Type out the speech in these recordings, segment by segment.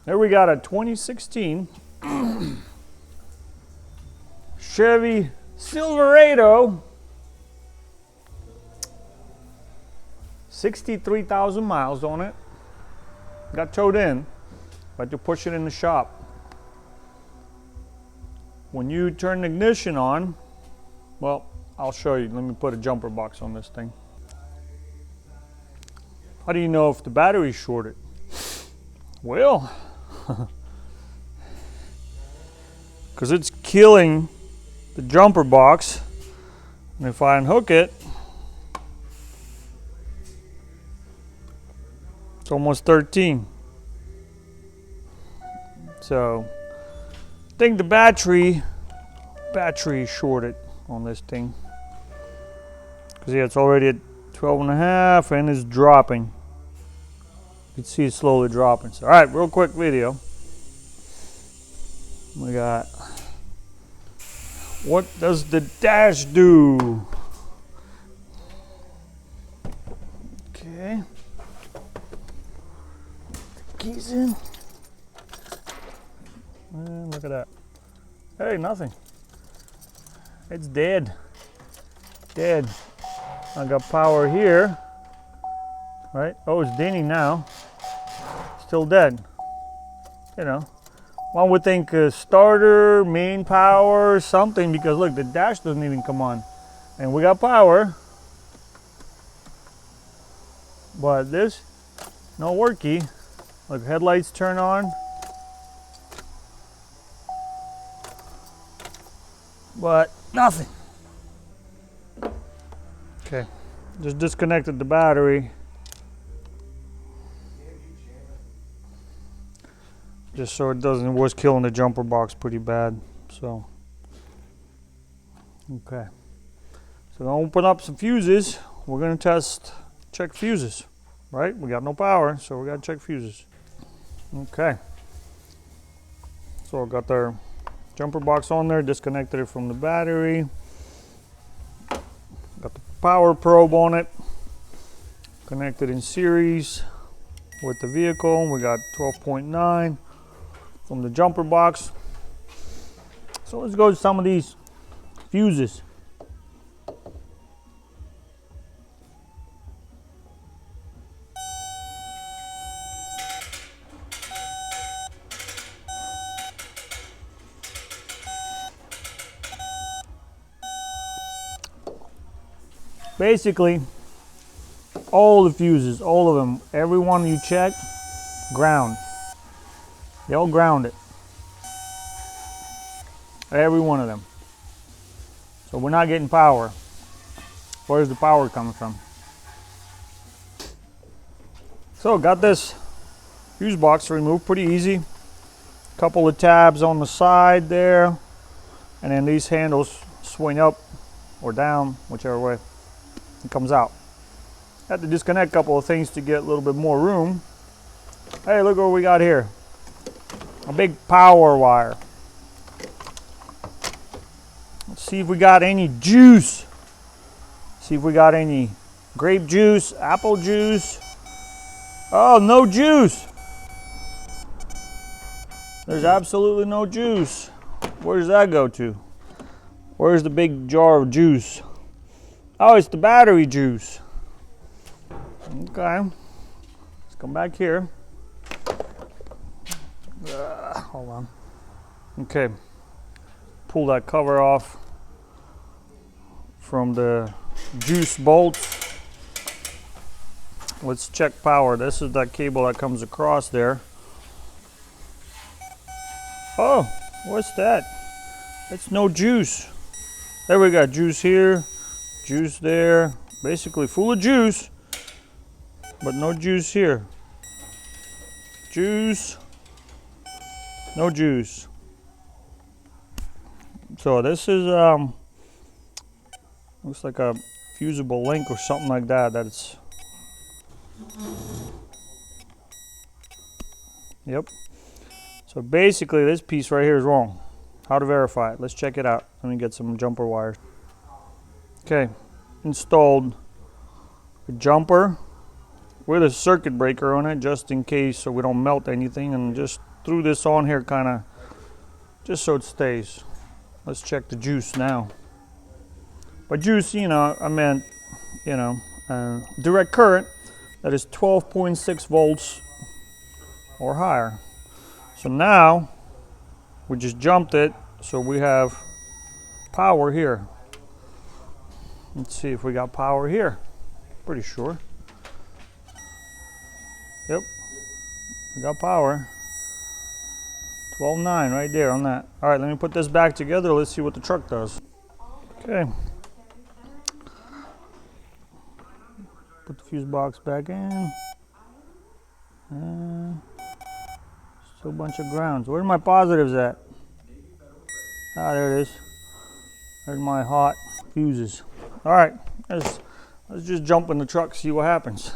Here we got a 2016 Chevy Silverado, 63,000 miles on it. Got towed in, but to push it in the shop. When you turn the ignition on, well, I'll show you. Let me put a jumper box on this thing. How do you know if the battery's shorted? Well, because it's killing the jumper box. And if I unhook it, it's almost 13. So I think the battery is shorted on this thing. Because yeah, it's already at 12.5 and it's dropping. You can see it slowly dropping. So, all right, real quick video. We got, what does the dash do? Okay. Keys in. And look at that. Hey, nothing. It's dead. Dead. I got power here. Right? Oh, it's dingy now. Still dead. You know. One would think starter, main power, something, because look, the dash doesn't even come on. And we got power. But this, no worky. Look, headlights turn on. But nothing. Okay, just disconnected the battery. Just so it doesn't, it was killing the jumper box pretty bad, so. Okay. So I'll open up some fuses. We're gonna check fuses, right? We got no power, so we gotta check fuses. Okay. So I got their jumper box on there, disconnected it from the battery. Got the power probe on it, connected in series with the vehicle. We got 12.9 from the jumper box. So let's go to some of these fuses. Basically, all the fuses, all of them, every one you check, ground. They all ground it. Every one of them. So we're not getting power. Where's the power coming from? So got this fuse box removed pretty easy. Couple of tabs on the side there. And then these handles swing up or down, whichever way it comes out. Had to disconnect a couple of things to get a little bit more room. Hey, look what we got here. A big power wire. Let's see if we got any juice. See if we got any grape juice, apple juice. Oh, no juice. There's absolutely no juice. Where does that go to? Where's the big jar of juice? Oh, it's the battery juice. Okay. Let's come back here. Hold on. Okay. Pull that cover off from the juice bolt. Let's check power. This is that cable that comes across there. Oh, what's that? It's no juice. There we got juice here, juice there. Basically full of juice, but no juice here. Juice, no juice. So this is looks like a fusible link or something like that. That's yep. So basically this piece right here is wrong. How to verify it? Let's check it out. Let me get some jumper wires. Okay, installed a jumper with a circuit breaker on it just in case so we don't melt anything, and just threw this on here kind of just so it stays. Let's check the juice now. By juice, you know, I meant, you know, direct current that is 12.6 volts or higher. So now we just jumped it, so we have power here. Let's see if we got power here. Pretty sure. Yep, we got power. 12.9 right there on that. All right, let me put this back together. Let's see what the truck does. Okay. Put the fuse box back in. Still a bunch of grounds. Where are my positives at? Ah, there it is. There's my hot fuses. All right, let's just jump in the truck, see what happens.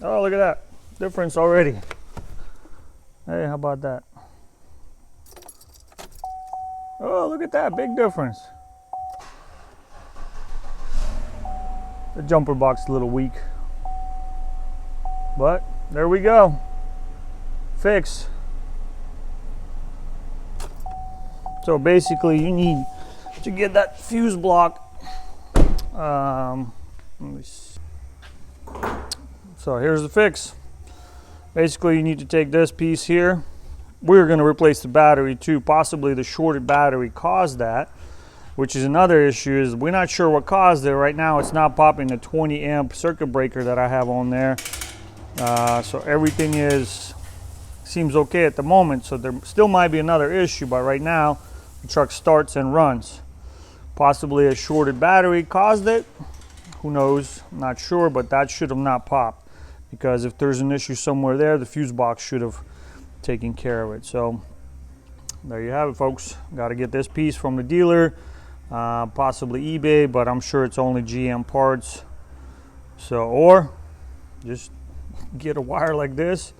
Oh, look at that. Difference already. Hey, how about that? Oh, look at that, big difference. The jumper box is a little weak, but there we go. Fix. So basically you need to get that fuse block. Let me see. So here's the fix. Basically, you need to take this piece here. We're going to replace the battery too. Possibly the shorted battery caused that, which is another issue. Is we're not sure what caused it. Right now, it's not popping the 20 amp circuit breaker that I have on there. So everything seems okay at the moment. So there still might be another issue, but right now, the truck starts and runs. Possibly a shorted battery caused it. Who knows? I'm not sure, but that should have not popped. Because if there's an issue somewhere there, the fuse box should have taken care of it. So there you have it, folks. Got to get this piece from the dealer, possibly eBay, but I'm sure it's only GM parts. So, or just get a wire like this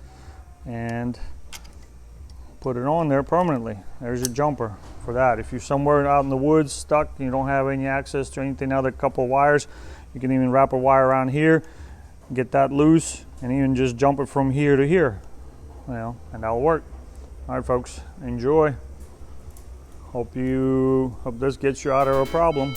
and put it on there permanently. There's your jumper for that. If you're somewhere out in the woods stuck, you don't have any access to anything, other couple of wires, you can even wrap a wire around here, get that loose, and even just jump it from here to here, and that'll work. All right, folks, enjoy. Hope this gets you out of a problem.